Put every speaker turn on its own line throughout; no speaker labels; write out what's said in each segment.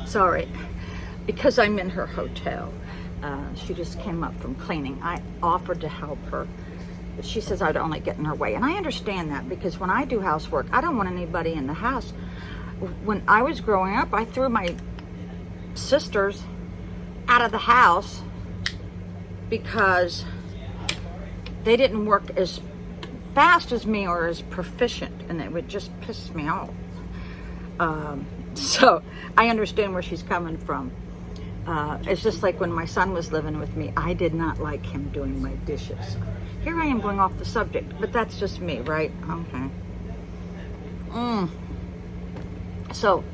Sorry, because I'm in her hotel. She just came up from cleaning. I offered to help her, but she says I'd only get in her way. And I understand that, because when I do housework, I don't want anybody in the house. When I was growing up, I threw my sisters out of the house because they didn't work as fast as me or as proficient, and it would just piss me off. So I understand where she's coming from. It's just like when my son was living with me, I did not like him doing my dishes. Here I am going off the subject, but that's just me, right? Okay. So,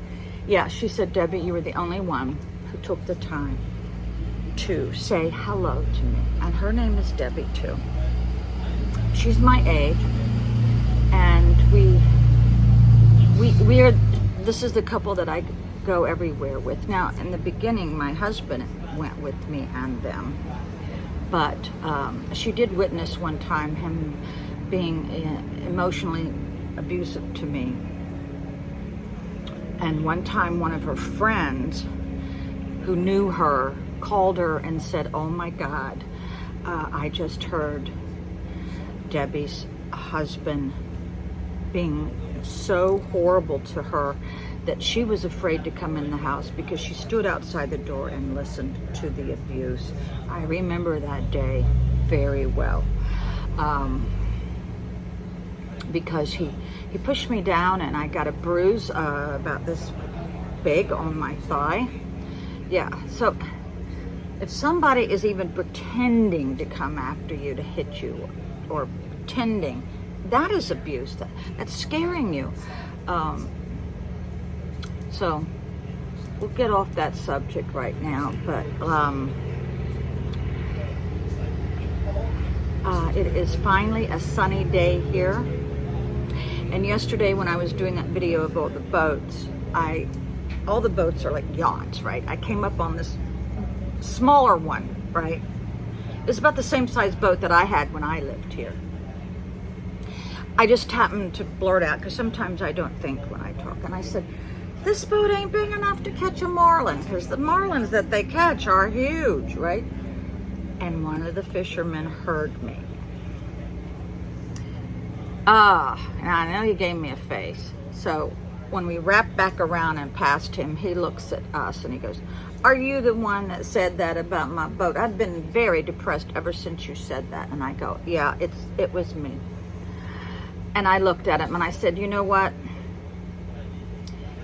yeah, she said, Debbie, you were the only one who took the time to say hello to me. And her name is Debbie, too. She's my age, and we are, this is the couple that I go everywhere with. Now, in the beginning, my husband went with me and them, but she did witness one time him being emotionally abusive to me. And one time, one of her friends who knew her called her and said, oh my God, I just heard Debbie's husband being so horrible to her that she was afraid to come in the house because she stood outside the door and listened to the abuse. I remember that day very well, because he pushed me down and I got a bruise about this big on my thigh. Yeah, so if somebody is even pretending to come after you to hit you, or pretending, that is abuse. That's scaring you. So we'll get off that subject right now, but it is finally a sunny day here. And yesterday when I was doing that video of all the boats, all the boats are like yachts, right? I came up on this smaller one, right? It's about the same size boat that I had when I lived here. I just happened to blurt out, because sometimes I don't think when I talk, and I said, this boat ain't big enough to catch a marlin, because the marlins that they catch are huge, right? And one of the fishermen heard me. And I know he gave me a face. So when we wrapped back around and passed him, he looks at us and he goes, are you the one that said that about my boat? I've been very depressed ever since you said that. And I go, yeah, it was me. And I looked at him and I said, you know what?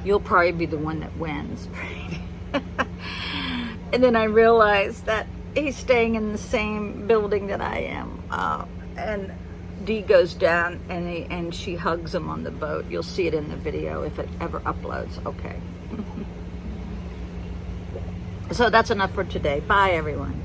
You'll probably be the one that wins. And then I realized that he's staying in the same building that I am. And Dee goes down and she hugs him on the boat. You'll see it in the video if it ever uploads. Okay. So that's enough for today. Bye, everyone.